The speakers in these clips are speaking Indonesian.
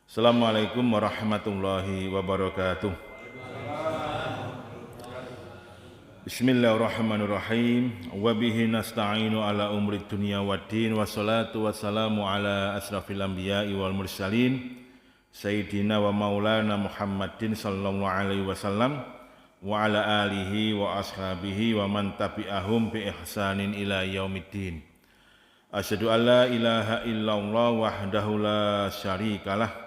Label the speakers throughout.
Speaker 1: Assalamualaikum warahmatullahi wabarakatuh. Bismillahirrahmanirrahim. Wa bihi nasta'inu ala umri dunya waddin. Wassalatu wassalamu ala asrafil anbiya'i wal mursalin Sayyidina wa maulana Muhammadin sallallahu alaihi wasallam wa ala alihi wa ashabihi wa man tabi'ahum bi ihsanin ila yaumiddin. Asyhadu an la ilaha illallah wahdahu la syarikalah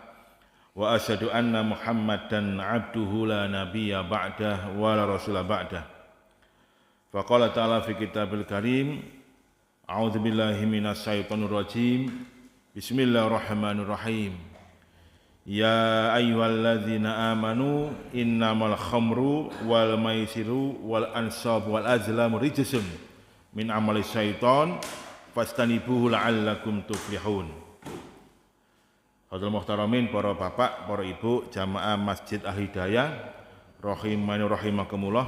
Speaker 1: wa asyhadu anna Muhammadan abduhu la nabiyya ba'dah wa la rasula ba'dah. Faqala ta'ala fi kitabil karim, a'udzu billahi minasy syaithanir rajim. Bismillahirrahmanirrahim. Ya ayyuhalladzina amanu innamal khamru wal maisiru wal ansabu wal azlamu rijsun min amali syaitan fastanibuhu la'allakum tuflihun. Hadal muhtaramin, para bapak, para ibu, jamaah Masjid Al-Hidayah rahimani rahimakumullah.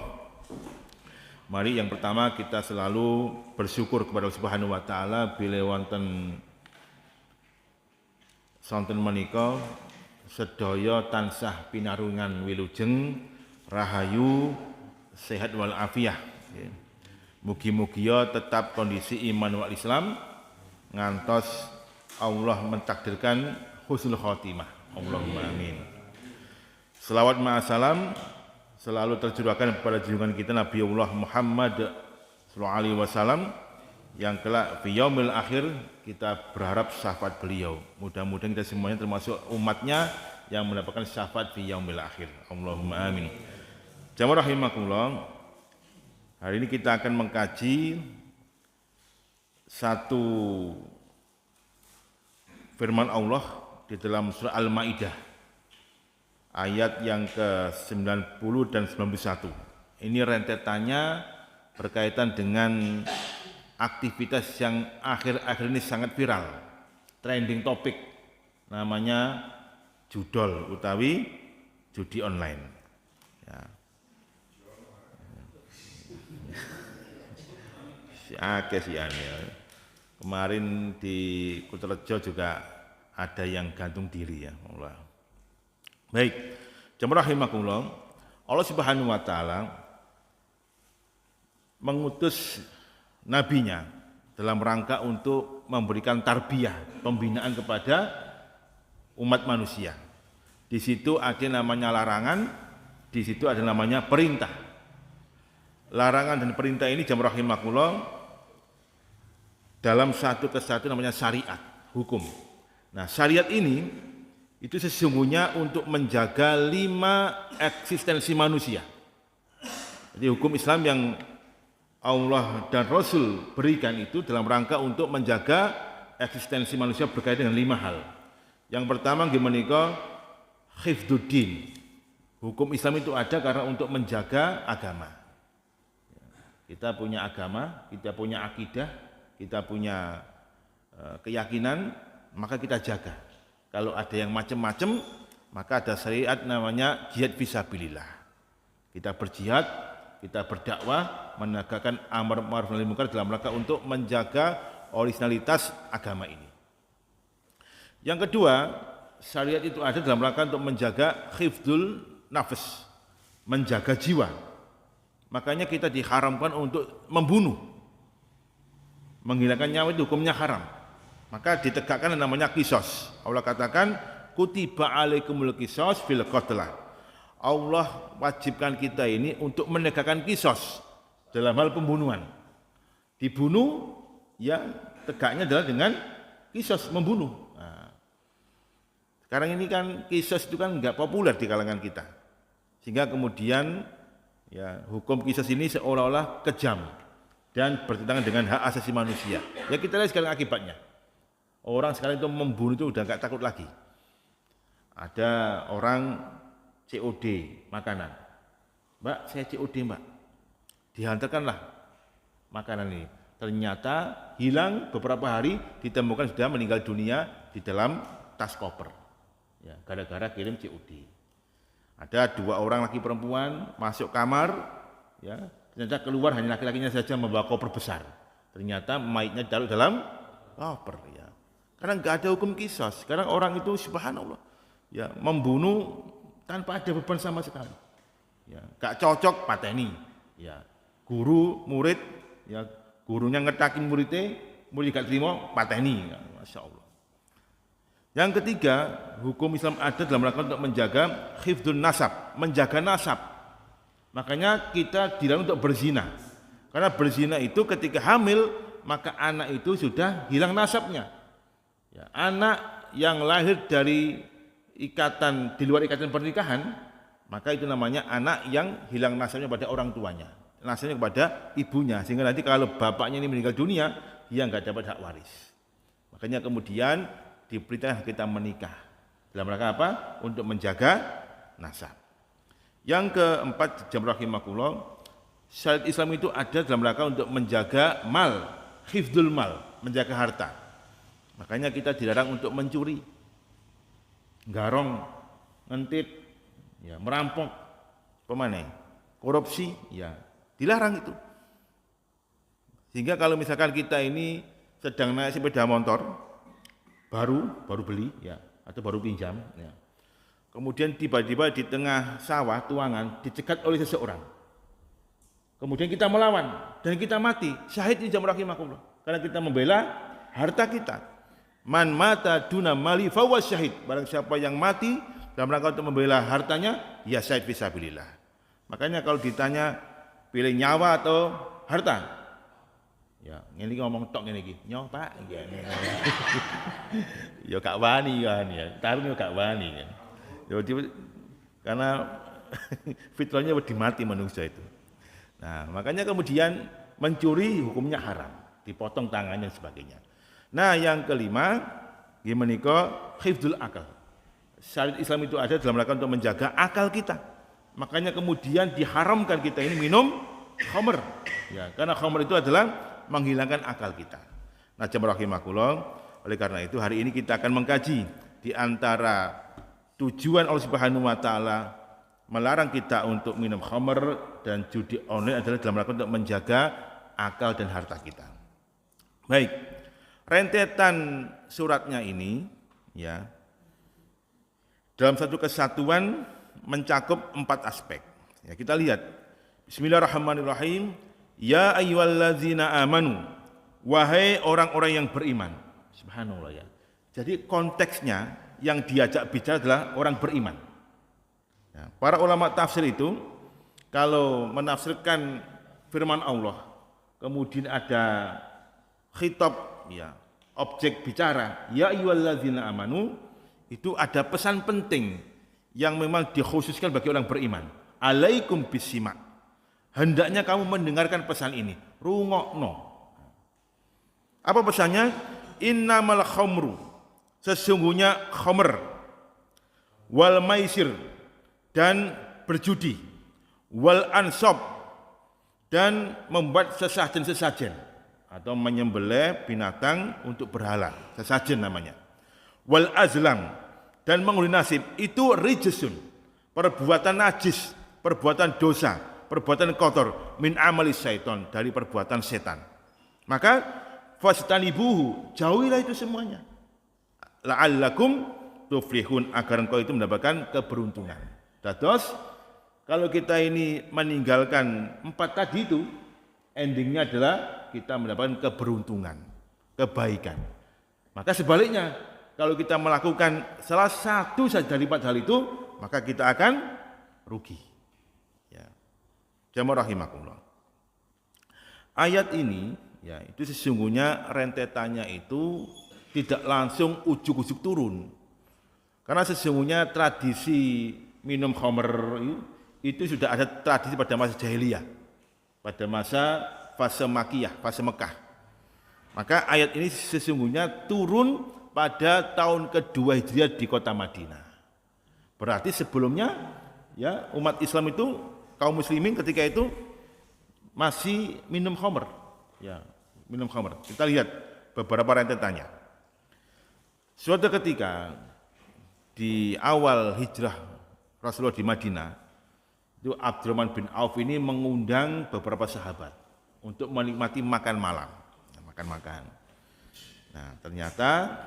Speaker 1: Mari yang pertama kita selalu bersyukur kepada Allah Subhanahu wa taala bila wonten sonten menika sedaya tansah pinarungan wilujeng rahayu sehat wal afiah. Mugi-mugi tetap kondisi iman wal Islam ngantos Allah mentakdirkan husnul khotimah. Allahumma amin. Selawat ma'asalam selalu tercurahkan kepada junjungan kita Nabiullah Muhammad sallallahu alaihi wasallam yang kelak fi yaumil akhir kita berharap syafaat beliau. Mudah-mudahan kita semuanya termasuk umatnya yang mendapatkan syafaat fi yaumil akhir. Allahumma amin. Jamaah rahimakumullah. Hari ini kita akan mengkaji satu firman Allah di dalam surah Al-Maidah ayat yang ke-90 dan 91. Ini rentetannya berkaitan dengan aktivitas yang akhir-akhir ini sangat viral, trending topik, namanya judol utawi judi online. Ya. Kemarin di Kutorejo juga ada yang gantung diri ya Allah. Baik, jamaah rahimakumullah. Allah Subhanahu wa taala mengutus nabinya dalam rangka untuk memberikan tarbiyah, pembinaan kepada umat manusia. Di situ ada namanya larangan, di situ ada namanya perintah. Larangan dan perintah ini jamaah rahimakumullah dalam satu kesatuan namanya syariat, hukum. Nah, syariat ini itu sesungguhnya untuk menjaga 5 eksistensi manusia. Jadi hukum Islam yang Allah dan Rasul berikan itu dalam rangka untuk menjaga eksistensi manusia berkaitan dengan 5 hal. Yang pertama gimana? Hifdzuddin. Hukum Islam itu ada karena untuk menjaga agama. Kita punya agama, kita punya akidah, kita punya keyakinan, maka kita jaga. Kalau ada yang macam-macam, maka ada syariat namanya jihad fisabilillah. Kita berjihad, kita berdakwah, menegakkan amar ma'ruf nahi munkar dalam rangka untuk menjaga originalitas agama ini. Yang kedua, syariat itu ada dalam rangka untuk menjaga hifdzul nafs, menjaga jiwa. Makanya kita diharamkan untuk membunuh. Menghilangkan nyawa itu hukumnya haram. Maka ditegakkan yang namanya qisas. Allah katakan kutiba alaikumul qisas fil qatlah. Allah wajibkan kita ini untuk menegakkan qisas dalam hal pembunuhan. Dibunuh ya tegaknya adalah dengan qisas, membunuh. Nah, sekarang ini kan qisas itu kan enggak populer di kalangan kita. Sehingga kemudian ya hukum qisas ini seolah-olah kejam dan bertentangan dengan hak asasi manusia. Ya kita lihat sekarang akibatnya. Orang sekarang itu membunuh itu udah nggak takut lagi. Ada orang COD makanan. Mbak, saya COD mbak. Dihantarkanlah makanan ini. Ternyata hilang beberapa hari, ditemukan sudah meninggal dunia di dalam tas koper. Ya, gara-gara kirim COD. Ada 2 orang laki perempuan masuk kamar, ya, ternyata keluar hanya laki-lakinya saja membawa koper besar. Ternyata mayitnya ditaruh dalam koper. Ya. Karena nggak ada hukum qisas. Sekarang orang itu subhanallah ya membunuh tanpa ada beban sama sekali. Ya, gak cocok pateni. Ya, guru murid, ya gurunya ngetakin muridnya, murid gak terima pateni. Ya, Masya Allah. Yang ketiga, hukum Islam ada dalam rangka untuk menjaga hifdzun nasab, menjaga nasab. Makanya kita dilarang untuk berzina. Karena berzina itu ketika hamil, maka anak itu sudah hilang nasabnya. Ya, anak yang lahir dari ikatan di luar ikatan pernikahan, maka itu namanya anak yang hilang nasabnya pada orang tuanya, nasabnya kepada ibunya, sehingga nanti kalau bapaknya ini meninggal dunia, dia nggak dapat hak waris. Makanya kemudian diperintahkan kita menikah dalam rangka apa? Untuk menjaga nasab. Yang keempat, jamaah rahimakumullah, syariat Islam itu ada dalam rangka untuk menjaga mal, hifdzul mal, menjaga harta. Makanya kita dilarang untuk mencuri, garong, ngintip, ya, merampok, pemane, korupsi, ya dilarang itu. Sehingga kalau misalkan kita ini sedang naik sepeda motor, baru beli, ya, atau baru pinjam, ya. Kemudian tiba-tiba di tengah sawah tuangan dicegat oleh seseorang. Kemudian kita melawan dan kita mati, syahid di jamaah rahimakumullah. Karena kita membela harta kita. Man mata duna mali fahuwa syahid. Barang siapa yang mati dalam rangka untuk membela hartanya, ya syahid fisabilillah. Makanya kalau ditanya pilih nyawa atau harta, ya ini ngomong tok ngene iki, nyawa Pak, ya. Ya gak wani kan ya, tarung ya gak wani kan. Ya karena fitrahnya wedi mati manusia itu. Nah, makanya kemudian mencuri hukumnya haram, dipotong tangannya dan sebagainya. Nah, yang kelima, menika hifdzul akal. Syariat Islam itu ada dalam rangka untuk menjaga akal kita. Makanya kemudian diharamkan kita ini minum khamr. Ya, karena khamr itu adalah menghilangkan akal kita. Nah, jamaah rahimakumullah, oleh karena itu hari ini kita akan mengkaji di antara tujuan Allah Subhanahu wa taala melarang kita untuk minum khamr dan judi online adalah dalam rangka untuk menjaga akal dan harta kita. Baik, rentetan suratnya ini ya dalam satu kesatuan mencakup 4 aspek. Ya, kita lihat. Bismillahirrahmanirrahim. Ya ayyuhallazina amanu, wahai orang-orang yang beriman. Subhanallah ya. Jadi konteksnya yang diajak bicara adalah orang beriman. Ya, para ulama tafsir itu kalau menafsirkan firman Allah, kemudian ada khitab, ya, objek bicara, ya ayyuhallazina amanu, itu ada pesan penting yang memang dikhususkan bagi orang beriman. Alaikum bisima. Hendaknya kamu mendengarkan pesan ini. Rungokno. Apa pesannya? Innamal khamru. Sesungguhnya khamr, wal maisir, dan berjudi, wal ansab, dan membuat sesajen-sesajen atau menyembelih binatang untuk berhala, sesajen namanya. Wal azlam, dan mengundi nasib, itu rijsun, perbuatan najis, perbuatan dosa, perbuatan kotor, min amali syaiton, dari perbuatan setan. Maka fastanibuhu, jauhilah itu semuanya. La'allakum tuflihun, agar engkau itu mendapatkan keberuntungan. Dados kalau kita ini meninggalkan 4 tadi itu, endingnya adalah kita mendapatkan keberuntungan, kebaikan. Maka sebaliknya, kalau kita melakukan salah satu saja dari 4 hal itu, maka kita akan rugi. Ya. Jamaah rahimakumullah. Ayat ini, ya, itu sesungguhnya rentetannya itu tidak langsung ujuk-ujuk turun. Karena sesungguhnya tradisi minum khamr itu sudah ada tradisi pada masa jahiliyah, pada masa fase Makkiyah, fase Mekah. Maka ayat ini sesungguhnya turun pada tahun kedua Hijriah di kota Madinah. Berarti sebelumnya, ya, umat Islam itu, kaum muslimin ketika itu masih minum khamr. Ya, minum khamr. Kita lihat beberapa rentetannya. Suatu ketika di awal hijrah Rasulullah di Madinah, itu Abdurrahman bin Auf ini mengundang beberapa sahabat untuk menikmati makan malam, makan-makan. Nah, ternyata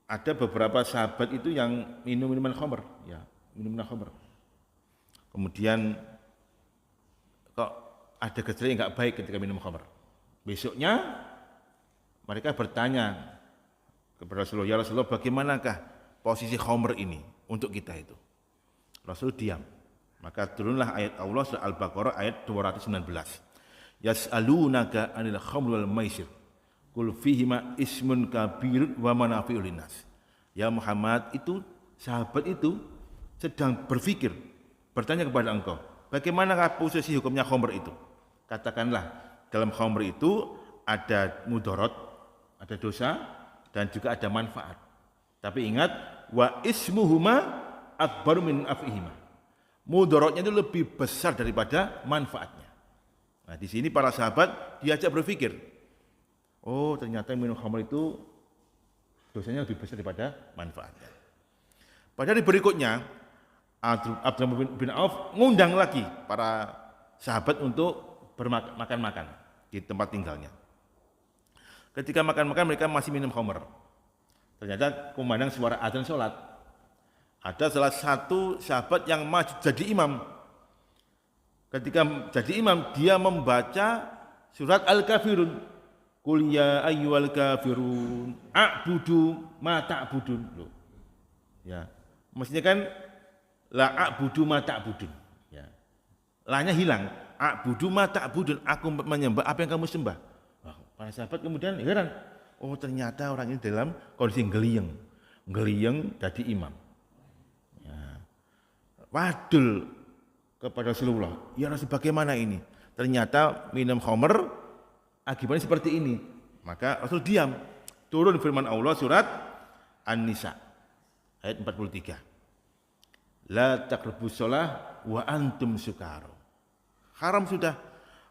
Speaker 1: ada beberapa sahabat itu yang minum minuman khamr, ya, minum minuman khamr. Kemudian kok ada gejala yang enggak baik ketika minum khamr. Besoknya mereka bertanya kepada Rasulullah, ya Rasulullah, bagaimanakah posisi khamr ini untuk kita itu? Rasul diam. Maka turunlah ayat Allah surah Al-Baqarah ayat 219. Yas'alunaka 'anil khamri wal maisir. Qul fihima ismun kabirun wa manafi'u linnas. Ya Muhammad, itu sahabat itu sedang berpikir, bertanya kepada engkau, bagaimanakah posisi hukumnya khamr itu? Katakanlah, dalam khamr itu ada mudarat, ada dosa, dan juga ada manfaat. Tapi ingat, wa ismuhuma akbar min afihima. Mudaratnya itu lebih besar daripada manfaatnya. Nah, di sini para sahabat diajak berpikir, oh ternyata minum khamr itu dosanya lebih besar daripada manfaatnya. Pada hari berikutnya, Abdurrahman bin Auf ngundang lagi para sahabat untuk bermakan-makan di tempat tinggalnya. Ketika makan-makan mereka masih minum khamr. Ternyata kumandang suara adzan sholat. Ada salah satu sahabat yang maju jadi imam. Ketika jadi imam, dia membaca surat Al-Kafirun. Qul ya ayyuhal kafirun a'budu ma ta'budun. Loh. Ya. Mestinya kan la a'budu ma ta'budun. Ya. La-nya hilang. A'budu ma ta'budun, aku menyembah apa yang kamu sembah. Wah, para sahabat kemudian heran. Oh, ternyata orang ini dalam kondisi geliyeng. Geliyeng jadi imam. Wadul kepada Rasulullah, ya Rasul, bagaimana ini? Ternyata minum khamr akibatnya seperti ini. Maka Rasul diam. Turun firman Allah surat An-Nisa ayat 43. La taqrabus shalah wa antum sukara. Haram sudah.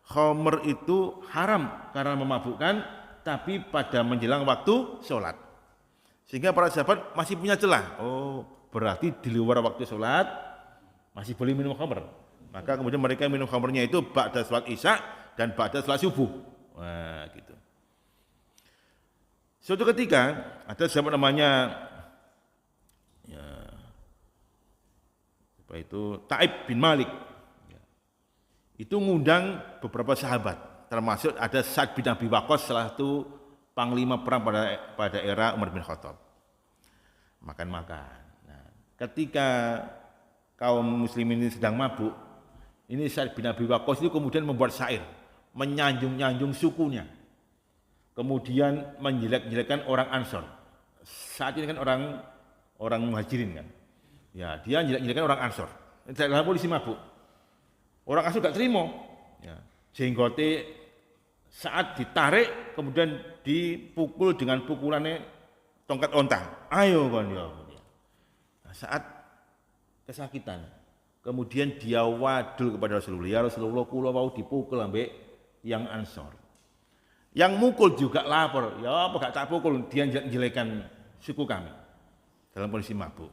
Speaker 1: Khamr itu haram karena memabukkan, tapi pada menjelang waktu sholat. Sehingga para sahabat masih punya celah. Oh, berarti di luar waktu sholat masih boleh minum khamr. Maka kemudian mereka minum khamrnya itu ba'da salat Isya dan ba'da salat subuh. Wah, gitu. Suatu ketika ada sahabat namanya ya, apa itu Taib bin Malik. Ya. Itu ngundang beberapa sahabat, termasuk ada Sa'ad bin Abi Waqqas, salah satu panglima perang pada era Umar bin Khattab. Makan-makan. Nah, ketika kaum muslimin ini sedang mabuk, ini Sa'ad bin Abi Waqqas itu kemudian membuat syair, menyanjung-nyanjung sukunya, kemudian menjelek-jelekkan orang Ansor. Saat ini kan orang Muhajirin kan, ya dia jelek-jelekkan orang Ansor. Dalam polisi mabuk, orang Ansor gak terima, ya, jenggote saat ditarik, kemudian dipukul dengan pukulannya tongkat onta. Ayo kan ya. Nah, saat kesakitan, kemudian dia wadul kepada Rasulullah, ya Rasulullah, kula mau dipukul ambek yang Ansor. Yang mukul juga lapor, ya apa gak tak pukul, dia jelekan suku kami dalam kondisi mabuk.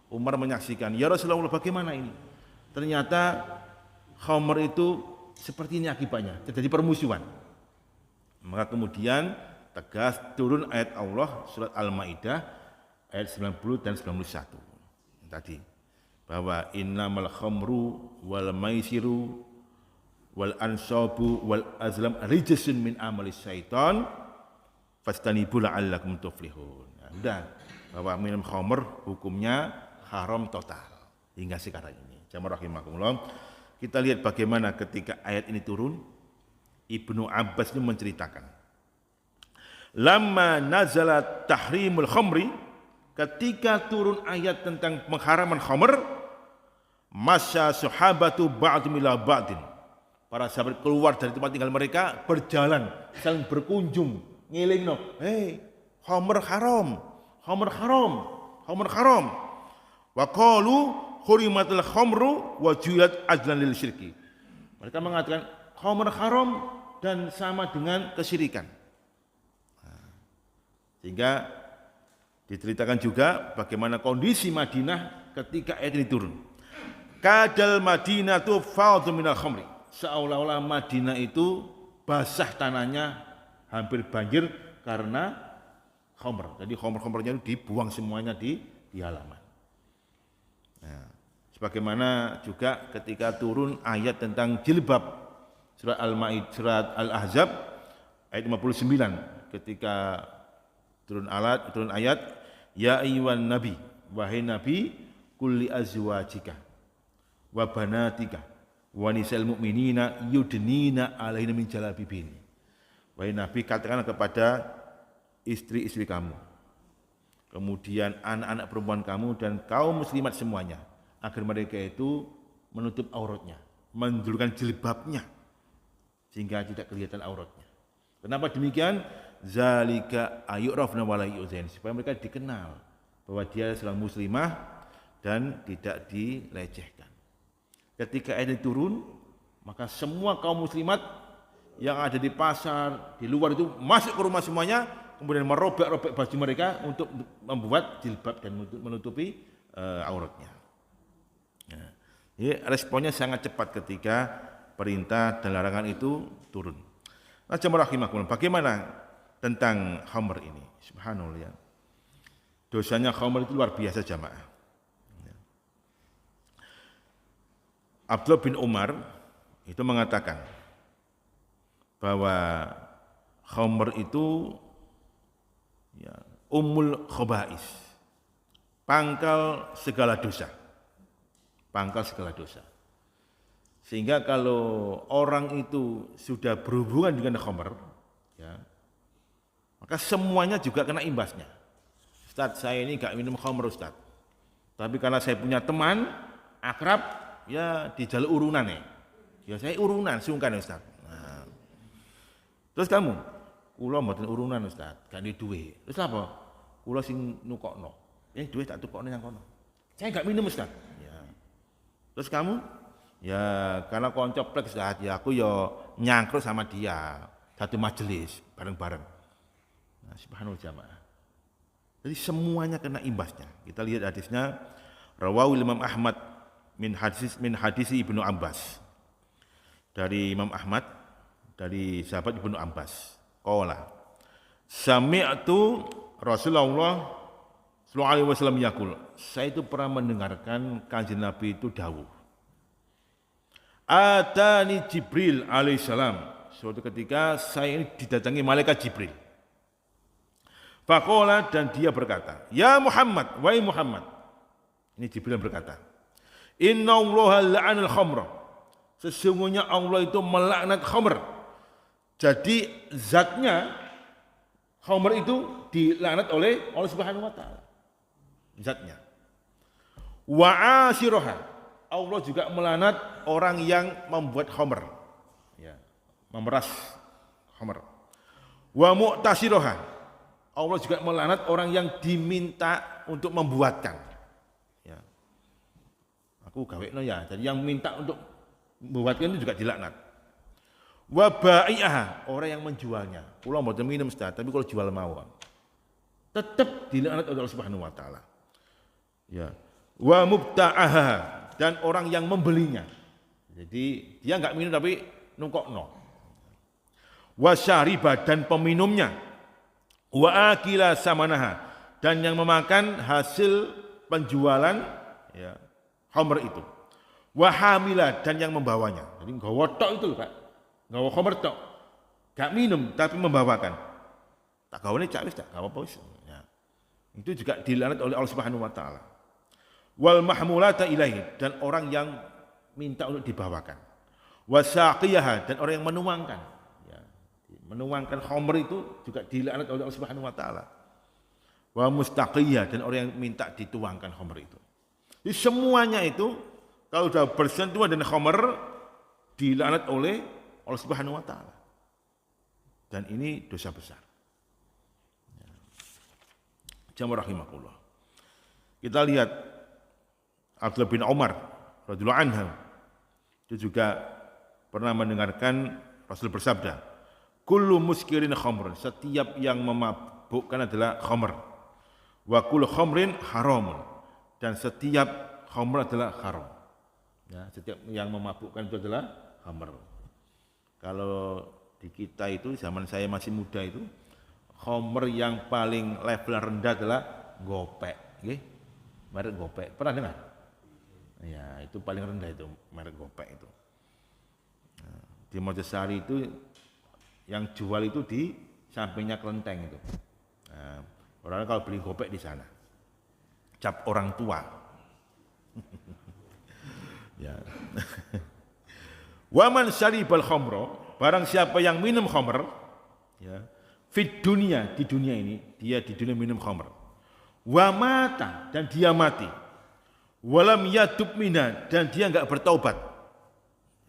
Speaker 1: Umar menyaksikan, ya Rasulullah, bagaimana ini? Ternyata khamr itu seperti ini akibatnya, terjadi permusuhan. Maka kemudian tegas turun ayat Allah surat Al-Maidah ayat 90 dan 91 tadi, bahwa innamal khamru wal maisiru wal ansabu wal azlam rijsun min amali syaitan fastanibu la'allakum tuflihun. Nah, udah, bahwa minum khamr hukumnya haram total hingga sekarang ini. Jamaah rahimakumullah, kita lihat bagaimana ketika ayat ini turun. Ibnu Abbas ini menceritakan, lamma nazalat tahrimul khamri, ketika turun ayat tentang pengharaman khamr, masya sahabatu ba'dhum ila ba'din, para sahabat keluar dari tempat tinggal mereka, berjalan saling berkunjung ngelingno, hei, khamr haram, khamr haram, khamr haram. Wa qalu hurimatul khamru wa julat ajlan lil syirki. Mereka mengatakan khamr haram dan sama dengan kesyirikan. Sehingga diceritakan juga bagaimana kondisi Madinah ketika ayat ini turun. Kadal Madinatu fadhu minal khamri. Seolah-olah Madinah itu basah tanahnya, hampir banjir karena khamr. Jadi khamr-khamrnya itu dibuang semuanya di halaman. Nah, sebagaimana juga ketika turun ayat tentang jilbab surat Al-Maidah, surat Al-Ahzab ayat 59 ketika turun ayat ya ayyuhan nabi, wahai nabi, kulli azwajika wa banatika wa nisa'il mu'minina yudnina 'alaihina min jalabibihin. Wahai nabi, katakanlah kepada istri-istri kamu, kemudian anak-anak perempuan kamu dan kaum muslimat semuanya, agar mereka itu menutup auratnya, menjulurkan jilbabnya sehingga tidak kelihatan auratnya. Kenapa demikian? Zalika ayurafna wala yu'zain, supaya mereka dikenal bahwa dia seorang muslimah dan tidak dilecehkan. Ketika ayat turun, maka semua kaum muslimat yang ada di pasar, di luar itu masuk ke rumah semuanya, kemudian merobek-robek baju mereka untuk membuat jilbab dan menutupi auratnya. Nah, ini responnya sangat cepat ketika perintah dan larangan itu turun. Nah, jemaah rahimakumullah, bagaimana tentang khamr ini? Subhanallah ya. Dosanya khamr itu luar biasa jamaah. Abdullah bin Umar itu mengatakan bahwa khamr itu ya, ummul khaba'is, pangkal segala dosa. Pangkal segala dosa. Sehingga kalau orang itu sudah berhubungan dengan khamr, ya, maka semuanya juga kena imbasnya. Ustaz, saya ini gak minum khamr Ustaz, tapi karena saya punya teman akrab, ya di jalur urunan ya saya urunan sungkan Ustaz. Nah, terus kamu, kula mboten urunan Ustaz, gak ada duit. Terus apa? Kula sing nukokno. Ya duit tak tukokno yang kono. Saya gak minum Ustaz. Ya. Terus kamu? Ya karena konco plek Ustaz, ya aku ya nyangkruk sama dia satu majelis bareng-bareng. Nah, subhanallah jamaah. Jadi semuanya kena imbasnya. Kita lihat hadisnya, rawahu Imam Ahmad min hadis Ibnu Abbas. Dari Imam Ahmad dari sahabat Ibnu Abbas. Qala sami'tu Rasulullah sallallahu alaihi wasallam yaqul. Saya itu pernah mendengarkan kanjeng Nabi itu dawuh. Atani Jibril alaihissalam. Suatu ketika saya ini didatangi malaikat Jibril. Faqala, dan dia berkata, ya Muhammad, wahai Muhammad. Ini Jibril berkata, inna allaha la'anal khamra. Sesungguhnya Allah itu melaknat khamr. Jadi zatnya khamr itu dilaknat oleh Allah Subhanahu wa taala. Zatnya. Wa asiraha. Allah juga melaknat orang yang membuat khamr. Ya, memeras khamr. Wa mu'tasiraha. Allah juga melaknat orang yang diminta untuk membuatkan. Ya. Aku gawekno ya. Jadi yang minta untuk membuatkan itu juga dilaknat. Wa bai'aha, orang yang menjualnya. Kula mboten minum Ustaz, tapi kalau jual mawon tetap dilaknat oleh Allah Subhanahu wa taala. Ya. Wa mubta'aha, dan orang yang membelinya. Jadi dia enggak minum tapi nukokno. Wa syariba, dan peminumnya. Wa akila samanaha, dan yang memakan hasil penjualan ya khamr itu. Wa hamila, dan yang membawanya. Jadi nggawa tok itu Pak. Nggawa khamr tok. Gak minum tapi membawakan. Tak gawane cak wis tak apa wis. Ya. Itu juga dilaknat oleh Allah Subhanahu wa taala. Wal mahmulata ilaihi, dan orang yang minta untuk dibawakan. Wasaqiyaha, dan orang yang menuangkan. Ya. Menuangkan khamr itu juga dilaknat oleh Allah Subhanahu wa taala. Wa mustaqiyah, dan orang yang minta dituangkan khamr itu. Jadi semuanya itu kalau sudah bersentuhan dengan khamr dilaknat oleh Allah Subhanahu wa taala. Dan ini dosa besar. Ya. Jamaah rahimakumullah. Kita lihat Abdullah bin Umar radhiyallahu anhu itu juga pernah mendengarkan Rasul bersabda, kullu muskirin khamr, setiap yang memabukkan adalah khamr. Wa kullu khamrin haramun, dan setiap khamr adalah haram. Ya, setiap yang memabukkan itu adalah khamr. Kalau di kita itu zaman saya masih muda itu Khamr yang paling level rendah adalah gopek, nggih. Merek gopek. Pernah dengar? Ya, itu paling rendah itu merek gopek itu. Nah, di Mojosari itu yang jual itu di sampingnya kelenteng itu. Nah, orang kalau beli gopek di sana. Cap orang tua. Ya. Waman syaribal khamra, barang siapa yang minum khamr, ya, fit dunia, di dunia ini, dia di dunia minum khamr. Wa mata, dan dia mati. Walam yatub minha, dan dia enggak bertaubat.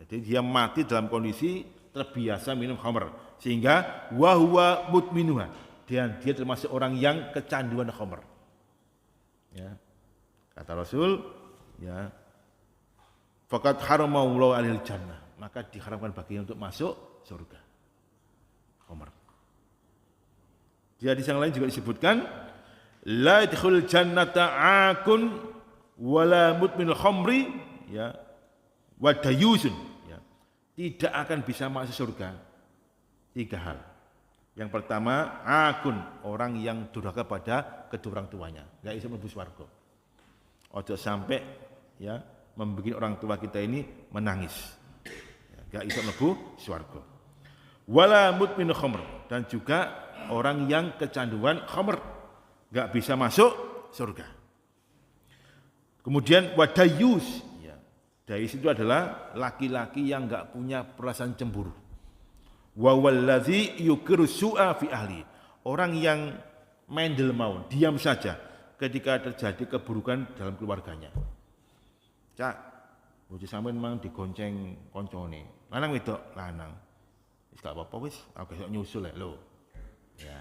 Speaker 1: Jadi dia mati dalam kondisi terbiasa minum khamr, sehingga wa huwa mutminuha, dan dia termasuk orang yang kecanduan khamr. Ya. Kata Rasul, ya, faqad haramallahu alil jannah, maka diharamkan baginya untuk masuk surga. Khamr. Di hadis yang lain juga disebutkan, la yadkhulul jannata akun wala mutminul khamri, ya, wa dayusun, ya. Tidak akan bisa masuk surga 3 hal. Yang pertama, akun, orang yang durhaka pada kedua orang tuanya, enggak bisa mlebu swarga. Ojo sampai, ya, membuat orang tua kita ini menangis. Enggak bisa mlebu swarga. Wala mutminul khamr, dan juga orang yang kecanduan khamr, enggak bisa masuk surga. Kemudian wadayus, ya. Dayus itu adalah laki-laki yang enggak punya perasaan cemburu. Wa wallazi yukiru su'a fi ahli, orang yang mendel mau, diam saja ketika terjadi keburukan dalam keluarganya. Cak, bojo sampean memang digonceng koncone. Lanang wedok, lanang. Wis gak apa-apa wis, aku besok nyusul lho. Ya.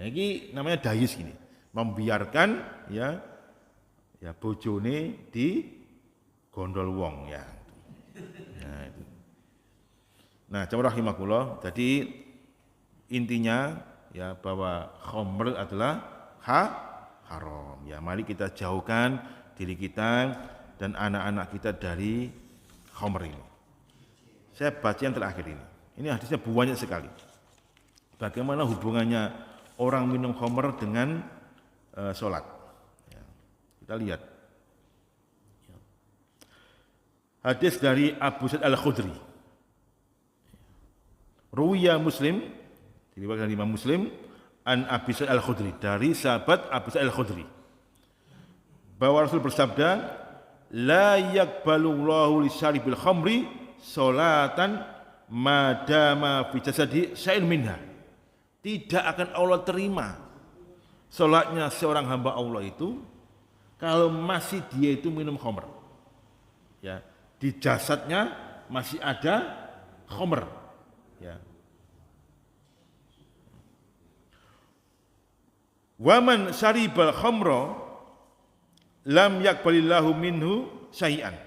Speaker 1: Ini namanya dayus gini. Membiarkan, ya, ya bojone di gondol wong, ya. Nah, itu. Nah, jamaah rahimakumullah, jadi intinya, ya, bahwa khamr adalah haram. Ya, mari kita jauhkan diri kita dan anak-anak kita dari khamr ini. Saya baca yang terakhir ini. Ini hadisnya banyak sekali. Bagaimana hubungannya orang minum khamr dengan sholat? Ya, kita lihat. Ya. Hadis dari Abu Sa'id Al-Khudri. Ruwiya Muslim, diriwayatkan Imam Muslim, an Abi Sa'id Al-Khudri, dari sahabat Abu Sa'id Al-Khudri, bahwa Rasul bersabda, la yaqbalullahu lisyaribil khamri sholatan madama fi jasadi syai'un minha. Tidak akan Allah terima salatnya seorang hamba Allah itu kalau masih dia itu minum khamr. Ya, di jasadnya masih ada khamr. Ya. Waman syaribal khamra lam yaqbalillahu minhu syai'an.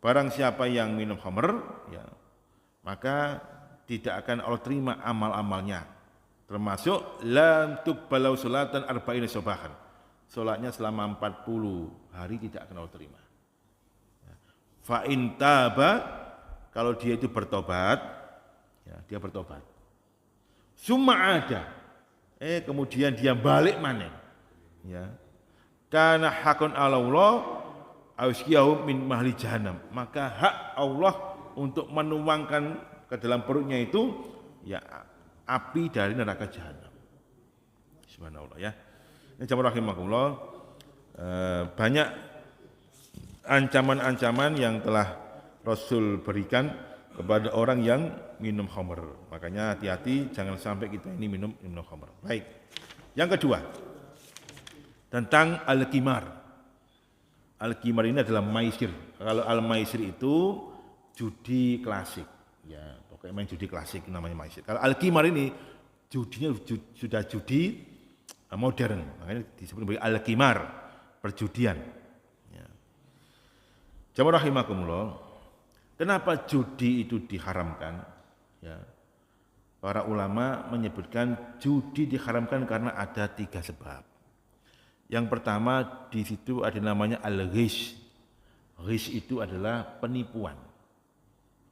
Speaker 1: Barang siapa yang minum khamr, ya, maka tidak akan Allah terima amal-amalnya. Termasuk lam tuqbalu salatan arba'ina sabahan. Salatnya selama 40 hari tidak akan Allah terima. Fa in taba, kalau dia itu bertobat, ya, dia bertobat. Summa ada, kemudian dia balik mana? Ya, karena hakun Allah, auskiyahu min mahli jahannam. Maka hak Allah untuk menuangkan ke dalam perutnya itu, ya, api dari neraka jahanam. Subhanallah, ya. Ini jamaah rahimakumullah, banyak ancaman-ancaman yang telah Rasul berikan kepada orang yang minum khamr. Makanya hati-hati jangan sampai kita ini minum khamr. Baik. Yang kedua, tentang al-qimar. Al-qimar ini adalah maisir. Kalau al-maisir itu judi klasik. Ya, pokoknya main judi klasik namanya maisir. Kalau al-qimar ini judinya sudah judi modern. Makanya disebut sebagai al-qimar, perjudian. Ya. Jamaah rahimakumullah. Kenapa judi itu diharamkan? Ya, para ulama menyebutkan judi diharamkan karena ada 3 sebab. Yang pertama, di situ ada namanya al-ghish. Ghish itu adalah penipuan.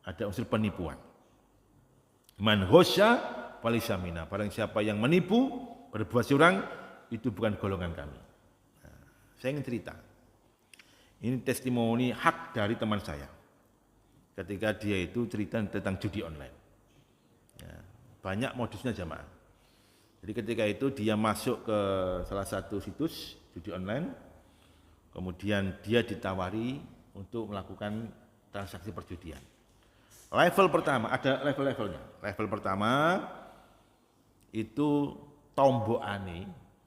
Speaker 1: Ada unsur penipuan. Man ghosya falaysa minna. Barang siapa yang menipu, berbuat curang, itu bukan golongan kami. Nah, saya ingin cerita. Ini testimoni hak dari teman saya. Ketika dia itu cerita tentang judi online. Ya, banyak modusnya jamaah. Jadi ketika itu dia masuk ke salah satu situs judi online, kemudian dia ditawari untuk melakukan transaksi perjudian. Level pertama, ada level-levelnya. Level pertama itu tombokane,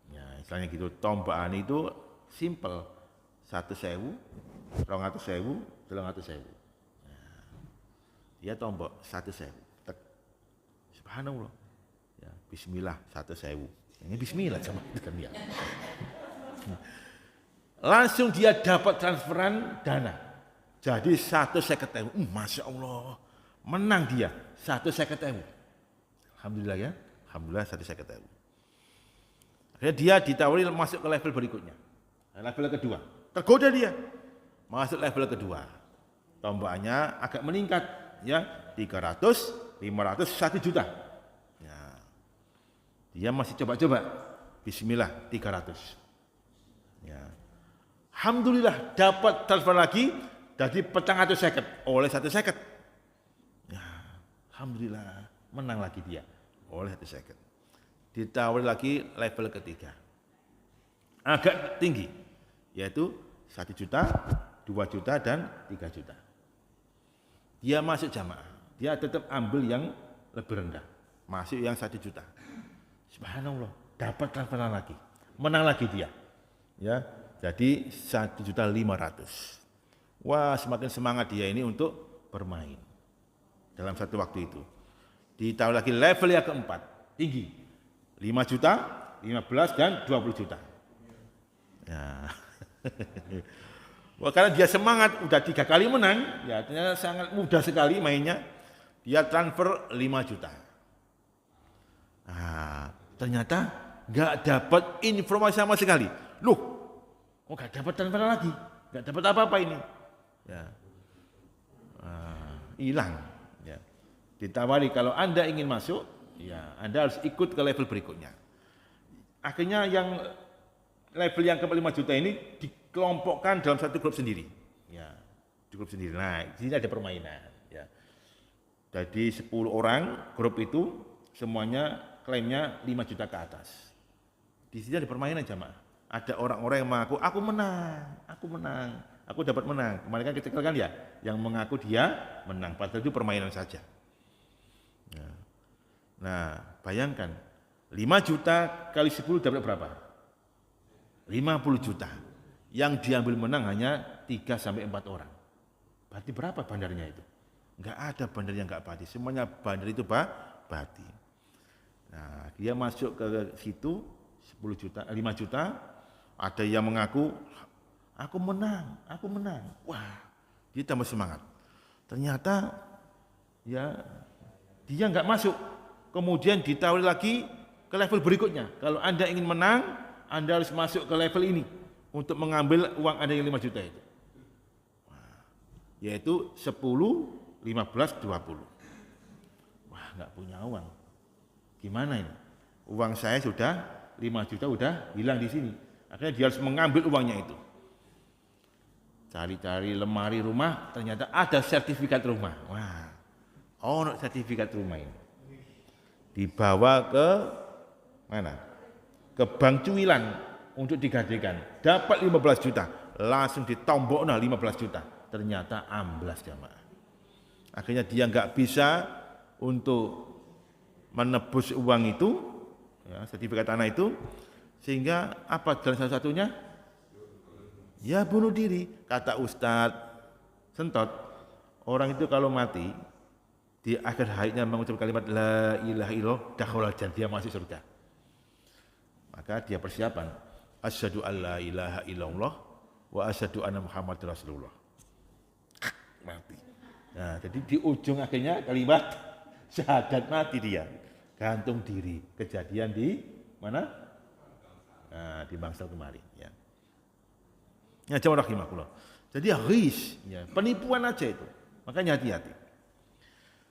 Speaker 1: ya istilahnya gitu. Tombokane itu simple, 1.000, 200.000, 300.000. Nah, dia tombok 1.000. Tek. Subhanallah. Ya, bismillah 1.000. Ini bismillah sama kan dia. Langsung dia dapat transferan dana. Jadi 150.000. Masya Allah. Menang dia 150.000. Alhamdulillah ya. Alhamdulillah 150.000. Akhirnya dia ditawari masuk ke level berikutnya. Level kedua. Tergoda dia. Masuk level kedua. Tombakannya agak meningkat ya, 300, 500, 1 juta. Ya. Dia masih coba-coba. Bismillah 300. Ya. Alhamdulillah dapat transfer lagi jadi 450 oleh 150. Ya, alhamdulillah menang lagi dia oleh 150. Ditawari lagi level ketiga. Agak tinggi yaitu 1 juta, 2 juta dan 3 juta. Dia masuk jamaah. Dia tetap ambil yang lebih rendah. Masuk yang 1 juta. Subhanallah, dapat transferan lagi. Menang lagi dia. Ya, jadi 1.500.000. Wah, semakin semangat dia ini untuk bermain dalam satu waktu itu. Ditawar lagi level yang keempat, tinggi, 5 juta, 15 dan 20 juta. Ya. Wah, karena dia semangat, udah 3 kali menang, ya ternyata sangat mudah sekali mainnya. Dia transfer 5 juta. Nah, ternyata nggak dapat informasi sama sekali. Loh, nggak dapat transfer lagi, nggak dapat apa-apa ini. Ya, hilang. Ya. Ditawari kalau Anda ingin masuk, ya Anda harus ikut ke level berikutnya. Akhirnya yang level yang ke 5 juta ini dikelompokkan dalam satu grup sendiri. Ya, di grup sendiri. Nah, di sini ada permainan. Ya. Jadi 10 orang grup itu semuanya klaimnya 5 juta ke atas. Di sini ada permainan jamaah. Ada orang-orang yang mengaku aku menang. Aku dapat menang. Kemarin kan kita kan ya, yang mengaku dia menang. Padahal itu permainan saja. Ya. Nah, bayangkan 5 juta kali 10 dapat berapa? 50 juta. Yang diambil menang hanya 3 sampai 4 orang. Berarti berapa bandarnya itu? Enggak ada bandar yang enggak bati. Semuanya bandar itu bati. Nah, dia masuk ke situ 10 juta, 5 juta. Ada yang mengaku aku menang. Wah, dia tambah semangat. Ternyata ya dia enggak masuk. Kemudian ditawari lagi ke level berikutnya. Kalau Anda ingin menang, Anda harus masuk ke level ini untuk mengambil uang Anda yang 5 juta itu. Wah, yaitu 10, 15, 20. Wah, enggak punya uang. Gimana ini? Uang saya sudah 5 juta udah hilang di sini. Akhirnya dia harus mengambil uangnya itu. Cari-cari lemari rumah, ternyata ada sertifikat rumah. Wah, ono sertifikat rumah ini. Dibawa ke mana? Ke Bank Cuwilan untuk digadekan. Dapat 15 juta, langsung ditombok 15 juta. Ternyata amblas jamaah. Akhirnya dia nggak bisa untuk menebus uang itu, ya, sertifikat tanah itu, sehingga apa jalan satu-satunya? Ya bunuh diri. Kata Ustadz Sentot, orang itu kalau mati di akhir hayatnya mengucap kalimat la ilaha illallah, dakhalal jannah, dia masuk surga. Maka dia persiapan asyhadu alla ilaha illallah wa asyhadu anna muhammadar rasulullah. Mati. Nah, jadi di ujung akhirnya kalimat syahadat mati dia. Gantung diri. Kejadian di mana? Nah, di Bangsal kemarin, ya. Ya, jamaah rahimakumullah. Jadi ghish, ya, penipuan aja itu. Makanya hati-hati.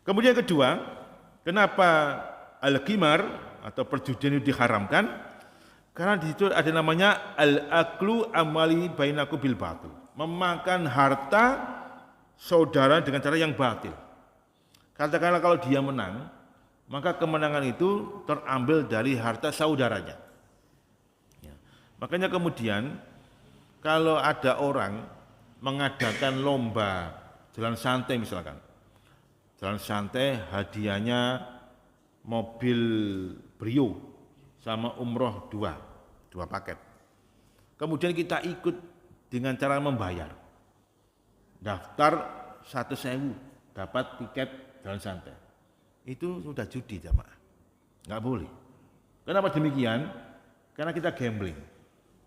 Speaker 1: Kemudian kedua, kenapa al-qimar atau perjudian itu diharamkan karena di situ ada namanya al-aklu amali bainaku bil batil, memakan harta saudara dengan cara yang batil. Katakanlah kalau dia menang, maka kemenangan itu terambil dari harta saudaranya. Ya. Makanya kemudian kalau ada orang mengadakan lomba jalan santai misalkan, jalan santai hadiahnya mobil Brio sama umroh dua paket. Kemudian kita ikut dengan cara membayar. Daftar 1.000 dapat tiket jalan santai. Itu sudah judi jamaah. Enggak boleh. Kenapa demikian? Karena kita gambling.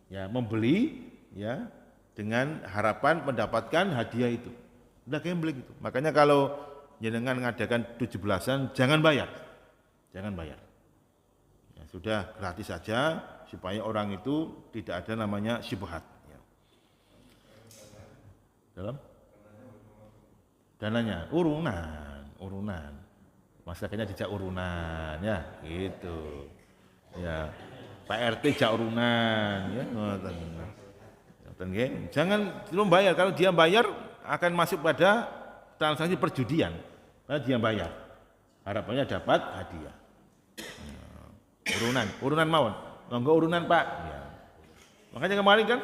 Speaker 1: Ya, membeli ya dengan harapan mendapatkan hadiah itu. Udah gambling itu. Makanya kalau jenengan mengadakan 17-an jangan bayar. Jangan bayar. Ya, sudah gratis saja supaya orang itu tidak ada namanya syubhat ya. Dalam dananya urunan. Masyarakatnya dijak urunan ya, gitu. Ya. Pak RT jak urunan ya, ngoten. Jangan belum bayar, kalau dia bayar akan masuk pada transaksi perjudian. Karena dia bayar. Harapannya dapat hadiah. Urunan mawon. Monggo urunan Pak. Ya. Makanya kemarin kan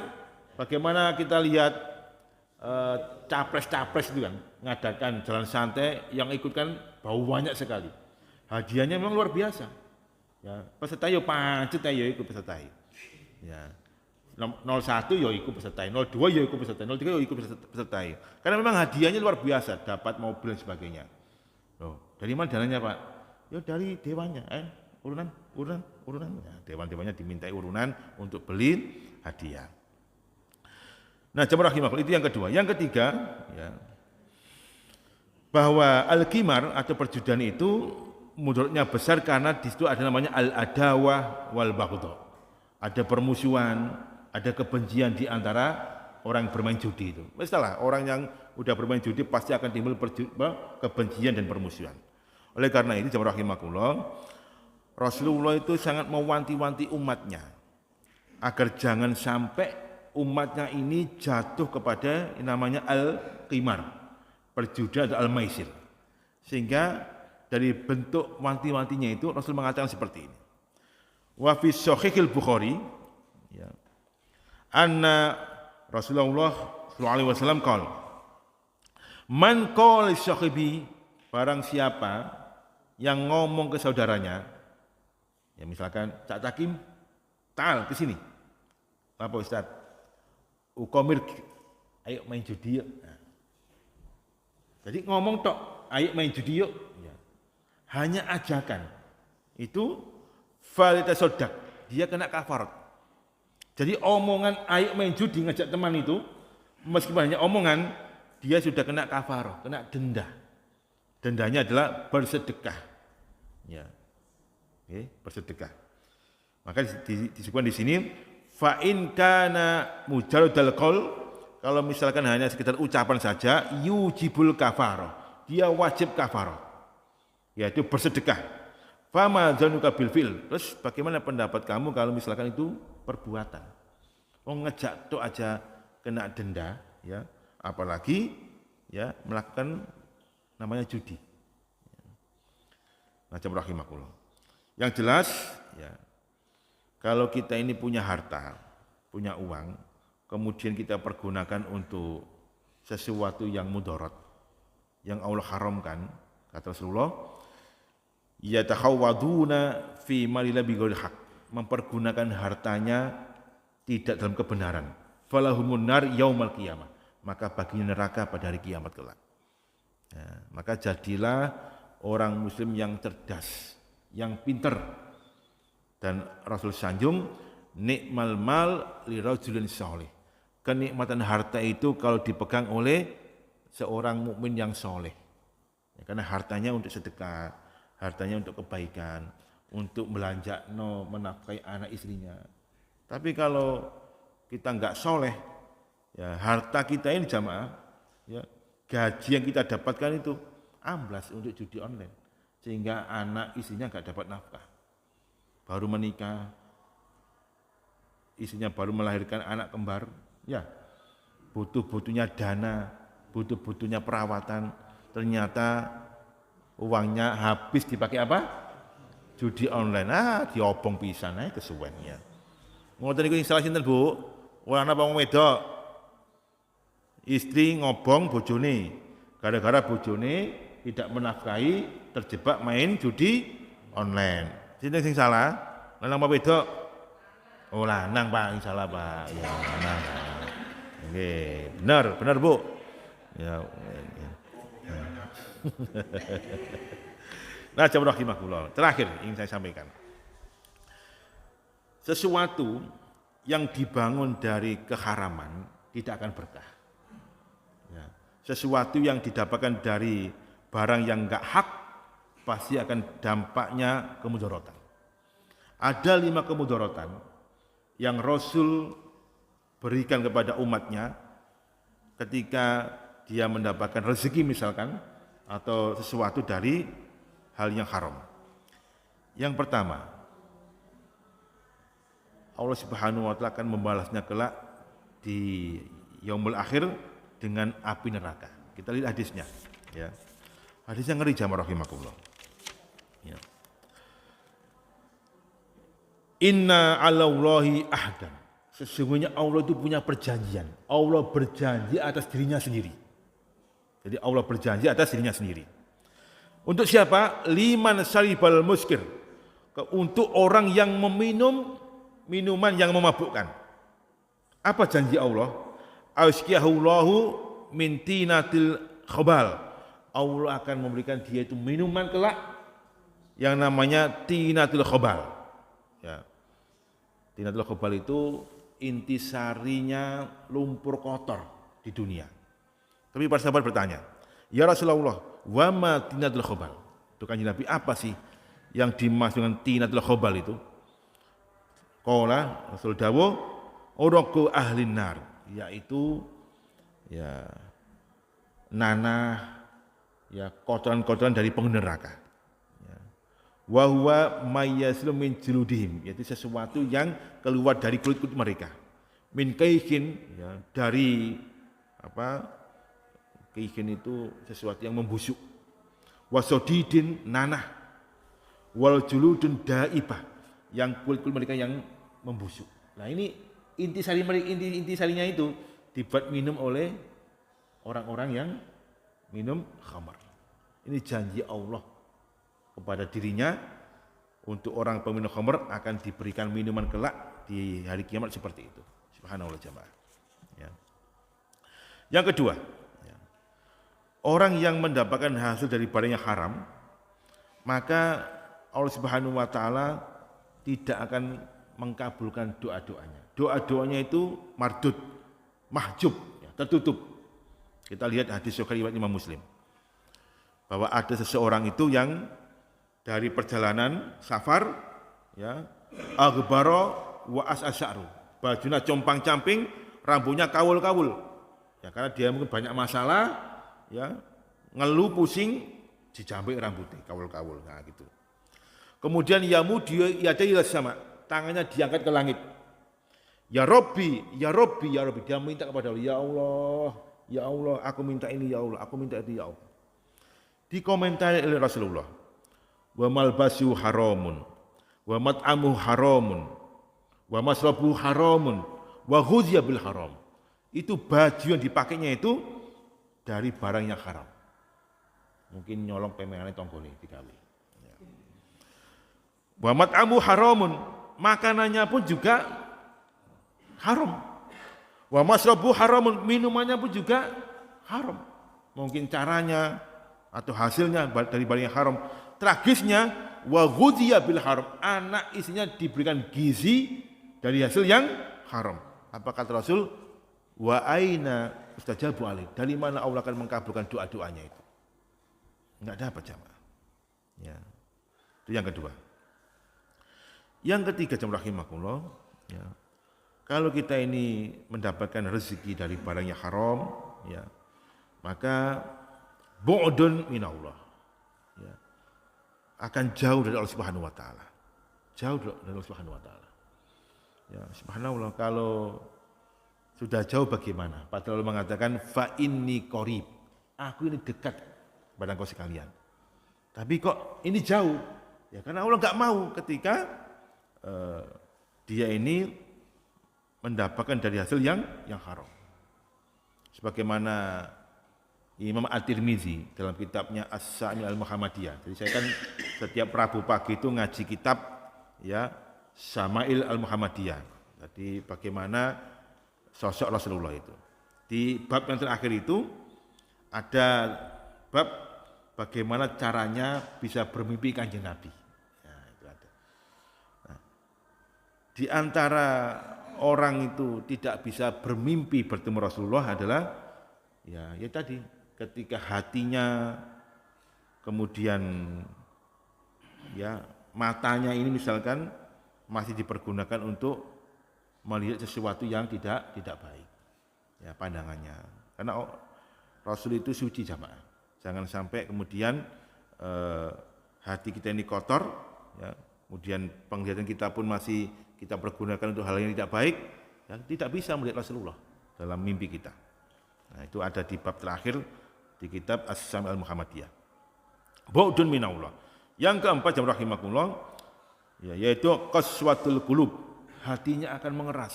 Speaker 1: bagaimana kita lihat capres-capres itu kan mengadakan jalan santai yang ikutkan banyak sekali. Hadiahnya memang luar biasa. Ya, peserta yo pancet yo ikut peserta. Ya. 01 yo ikut peserta, 02 yo ikut peserta, 03 yo ikut peserta. Karena memang hadiahnya luar biasa, dapat mobil dan sebagainya. Loh, dari mana dananya Pak? Ya dari dewannya, urunan. Ya, dewan-dewannya dimintai urunan untuk beli hadiah. Nah, jamaah rahimahullah, itu yang kedua. Yang ketiga, ya, bahwa al-qimar atau perjudian itu mudaratnya besar karena di situ ada namanya al-adawah wal baghdha. Ada permusuhan, ada kebencian di antara orang bermain judi itu. Mestilah orang yang udah bermain judi pasti akan timbul kebencian dan permusuhan. Oleh karena itu jamaah rahimakumullah, Rasulullah itu sangat mewanti-wanti umatnya agar jangan sampai umatnya ini jatuh kepada yang namanya al-qimar, perjudian atau al-maisir. Sehingga dari bentuk wanti-wantinya itu Rasul mengatakan seperti ini. Wa fi sahihil Bukhari ya, anna Rasulullah sallallahu alaihi wasallam qala, man qala sahibi, barang siapa yang ngomong ke saudaranya, ya misalkan Cak Takim, ta'al ke sini. Apa Ustaz? Uqamir, ayo main judi yuk. Nah. Jadi ngomong tok, ayo main judi yuk. Ya. Hanya ajakan. Itu valita sodak, dia kena kafarat. Jadi omongan ayo main judi ngajak teman itu, meskipun hanya omongan, dia sudah kena kafarat, kena denda. Dendanya adalah bersedekah. Ya. Oke, bersedekah. Maka disebutkan di sini fa in kana mujarradal qaul, kalau misalkan hanya sekedar ucapan saja, yujibul kafarah, dia wajib kafarah, yaitu bersedekah. Fama zanuka bil fil, terus bagaimana pendapat kamu kalau misalkan itu perbuatan? Ngejak tok aja kena denda, ya, apalagi ya melakukan namanya judi. Macam rahimakumullah. Yang jelas, ya, kalau kita ini punya harta, punya uang, kemudian kita pergunakan untuk sesuatu yang mudarat, yang Allah haramkan, kata Rasulullah, yatakhawwaduna fi malila bighairi haq, mempergunakan hartanya tidak dalam kebenaran. Falahumun nar yaumal qiyamah, maka baginya neraka pada hari kiamat kelak. Nah, maka jadilah orang muslim yang cerdas, yang pinter. Dan Rasul sanjung, nikmal mal li rajulin saleh. Kenikmatan harta itu kalau dipegang oleh seorang mukmin yang soleh. Ya, karena hartanya untuk sedekah, hartanya untuk kebaikan, untuk belanja menafkahi anak istrinya. Tapi kalau kita enggak soleh, ya harta kita ini jamaah, ya gaji yang kita dapatkan itu amblas untuk judi online. sehingga anak istrinya nggak dapat nafkah. Baru menikah, istrinya baru melahirkan anak kembar, ya butuh-butuhnya dana, butuh-butuhnya perawatan, ternyata uangnya habis dipakai apa? Judi online. Diobong pisan ae kesuwen ya. Ngoten niku salah sinten, Bu? Wong lanang apa wong wedok? Istri ngobong bojone. Gara-gara bojone tidak menafkahi, terjebak main judi online. Sinten sing salah? Lanang apa wedok? Oh lanang Pak, salah Pak. Ya lanang. Nggih, benar Bu. Ya. Nah, jamaah rahimahullah. Terakhir ingin saya sampaikan. Sesuatu yang dibangun dari keharaman tidak akan berkah. Ya. Sesuatu yang didapatkan dari barang yang enggak hak pasti akan dampaknya kemudaratan. Ada 5 kemudaratan yang Rasul berikan kepada umatnya ketika dia mendapatkan rezeki misalkan atau sesuatu dari hal yang haram. Yang pertama, Allah Subhanahu wa taala akan membalasnya kelak di yaumul akhir dengan api neraka. Kita lihat hadisnya, ya. Hadisnya ngeri jamaah rahimakumullah. Ya. Inna 'alallahi ahdan. Sesungguhnya Allah itu punya perjanjian. Allah berjanji atas dirinya sendiri. Jadi Allah berjanji atas dirinya sendiri. Untuk siapa? Liman syaribal muskir. Untuk orang yang meminum minuman yang memabukkan. Apa janji Allah? Auskiyahullahu min tinatil khabal. Allah akan memberikan dia itu minuman kelak yang namanya tinatil khabal. Ya. Tinatil khabal itu intisarinya lumpur kotor di dunia. Tapi para sahabat bertanya, ya Rasulullah, wa ma tinatul khobal? Itu kanjeng Nabi, apa sih yang dimaksud dengan tinatul khobal itu? Qala Rasul dawuh, uraqu ahlin nar, yaitu ya nanah, ya kotoran-kotoran dari penghuni neraka. Ya. Wa huwa mayyaslu min juludihim, yaitu sesuatu yang keluar dari kulit-kulit mereka. Min kaihin, ya, dari apa? Keihin itu sesuatu yang membusuk. Wasodidin nanah. Wal juludun daibah, yang kulit-kulit mereka yang membusuk. Nah ini intisarinya itu dibuat minum oleh orang-orang yang minum khamar. Ini janji Allah kepada dirinya untuk orang peminum khamar akan diberikan minuman kelak di hari kiamat seperti itu. Subhanallah jamaah. Ya. Yang kedua, orang yang mendapatkan hasil dari barang yang haram, maka Allah Subhanahu wa taala tidak akan mengkabulkan doa-doanya. Doa-doanya itu mardud, mahjub, ya, tertutup. Kita lihat hadis riwayat Imam Muslim. Bahwa ada seseorang itu yang dari perjalanan safar, ya, aghbara wa as'asya'ru. Bajunya compang-camping, rambutnya kawul-kawul. Ya, karena dia mungkin banyak masalah, ya, ngeluh pusing dijambik rambutnya kawul-kawul, nah gitu. Kemudian dia ila sama, tangannya diangkat ke langit. Ya Rabbi, ya Rabbi, ya Rabbi, dia minta kepada Allah, ya Allah, aku minta ini ya Allah, aku minta itu ya Allah. Dikomentari oleh Rasulullah, wa malbasu haramun, wa mat'amu haramun, wa masrabu haramun, wa ghudhiya bil haram. Itu baju yang dipakainya itu dari barang yang haram. Mungkin nyolong pemengane tonggone digawe. Ya. Wa mat'amu haramun, makanannya pun juga haram. Wa masrabu haramun, minumannya pun juga haram. Mungkin caranya atau hasilnya dari barang yang haram. Tragisnya wa ghudhiya bil haram, anak istrinya diberikan gizi dari hasil yang haram. Apa kata Rasul? Wa aina ustajabu alaih, dari mana Allah akan mengkabulkan doa-doanya itu? Enggak dapat jamaah. Ya. Itu yang kedua. Yang ketiga jamaah rahimakumullah, ya. Kalau kita ini mendapatkan rezeki dari barang yang haram, ya, maka bu'dun minallah. Ya. akan jauh dari Allah Subhanahu wa taala. Jauh dari Allah Subhanahu wa taala. Ya, subhanallah, kalau sudah jauh bagaimana? Padahal Allah mengatakan fa inni qarib. Aku ini dekat pada engkau sekalian. Tapi kok ini jauh? Ya karena Allah enggak mau ketika dia ini mendapatkan dari hasil yang haram. Sebagaimana Imam At-Tirmizi dalam kitabnya As-Sa'mi Al-Muhammadiyah. Jadi saya kan setiap Rabu pagi itu ngaji kitab ya Syama'il Al-Muhammadiyah. Jadi bagaimana sosok Rasulullah itu. Di bab yang terakhir itu ada bab bagaimana caranya bisa bermimpi Kanjeng Nabi. Ya, itu ada. Nah, di antara orang itu tidak bisa bermimpi bertemu Rasulullah adalah ya tadi ketika hatinya kemudian ya matanya ini misalkan masih dipergunakan untuk melihat sesuatu yang tidak baik ya pandangannya, karena Rasul itu suci jamaah. Jangan sampai kemudian hati kita ini kotor ya, kemudian penglihatan kita pun masih kita pergunakan untuk hal yang tidak baik ya, tidak bisa melihat Rasulullah dalam mimpi kita. Nah, itu ada di bab terakhir di kitab As-Sami Al-Muhammadiyah. Bu'dun minallah. Yang keempat jamaah rahimakumullah ya, yaitu qaswatul qulub. Hatinya akan mengeras.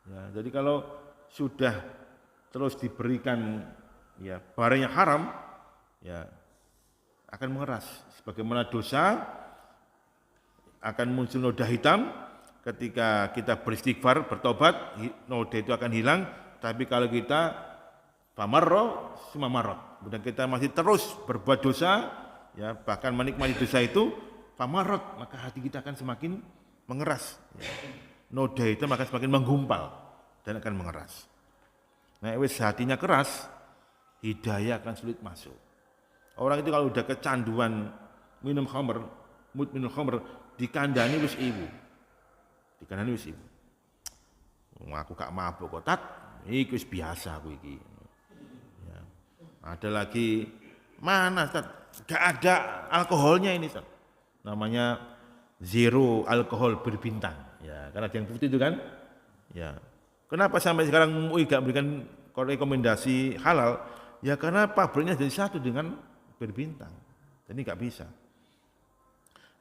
Speaker 1: Ya, jadi kalau sudah terus diberikan ya barang yang haram ya akan mengeras. Sebagaimana dosa akan muncul noda hitam ketika kita beristighfar, bertobat, noda itu akan hilang. Tapi kalau kita famarro sumamarot, kemudian kita masih terus berbuat dosa, ya bahkan menikmati dosa itu, famarot, maka hati kita akan semakin mengeras. Ya. Noda itu akan semakin menggumpal dan akan mengeras. Nah, wis hatinya keras, hidayah akan sulit masuk. Orang itu kalau udah kecanduan minum khamr, minum khamr, dikandani wis ibu. Dikandani wis ibu. Aku gak mabuk kok, tat, iki wis biasa aku iki. Ya. Ada lagi mana, tat? Gak ada alkoholnya ini, tat. Namanya zero alkohol berbintang. Ya, karena yang putih itu kan. Ya. Kenapa sampai sekarang MUI gak berikan rekomendasi halal? Ya karena pabriknya jadi satu dengan berbintang. Jadi gak bisa.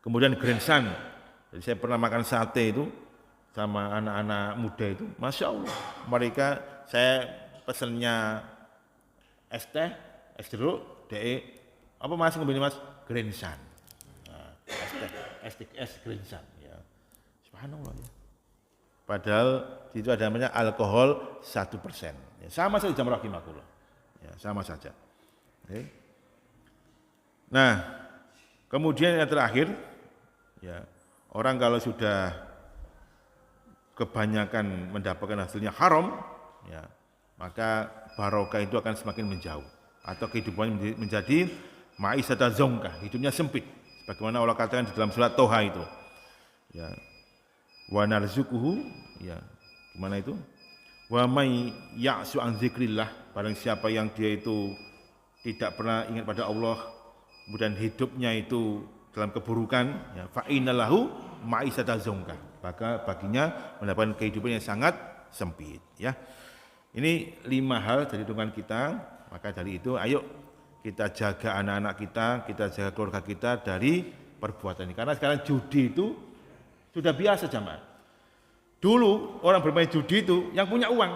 Speaker 1: Kemudian Grandson. Jadi saya pernah makan sate itu sama anak-anak muda itu, Masya Allah. Mereka, saya pesennya es teh, es jeruk, apa mas ngambilnya mas? Grandson. Nah, es teh, es Grandson. Ya. Subhanallah. Ya. Padahal itu ada namanya alkohol 1%. Ya, sama saja jam rahimakumullah. Ya, sama saja. Okay. Nah, kemudian yang terakhir, ya orang kalau sudah kebanyakan mendapatkan hasilnya haram, ya maka barokah itu akan semakin menjauh atau kehidupannya menjadi ma'isata zongkah, hidupnya sempit. Sebagaimana Allah katakan di dalam surat Toha itu, ya wa narzuquhu, ya gimana itu? Wa may ya'su an dzikrillah, barang siapa yang dia itu tidak pernah ingat pada Allah, kemudian hidupnya itu dalam keburukan, ya fa innalahu ma'isata zongkah, maka baginya mendapatkan kehidupan yang sangat sempit. Ya, ini 5 hal dari hitungan kita. Maka dari itu, ayo kita jaga anak-anak kita jaga keluarga kita dari perbuatan ini. Karena sekarang judi itu sudah biasa jamaah. Dulu orang bermain judi itu yang punya uang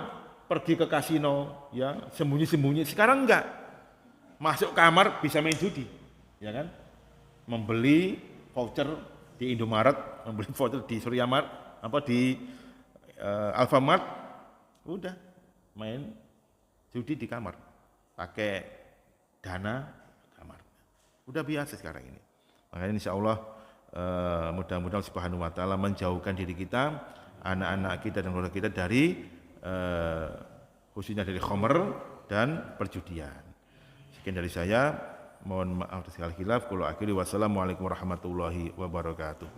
Speaker 1: pergi ke kasino, ya sembunyi-sembunyi. Sekarang enggak, masuk kamar bisa main judi, ya kan? Membeli voucher di Indomaret, membeli voucher di Suryamart, apa di Alfamart, udah main judi di kamar, pakai dana kamar, udah biasa sekarang ini. Makanya insya Allah mudah-mudahan Subhanahu Wa Taala menjauhkan diri kita, anak-anak kita dan keluarga kita dari khususnya dari khamr dan perjudian. Sekian dari saya. Mohon maaf atas segala khilaf. Wassalamualaikum warahmatullahi wabarakatuh.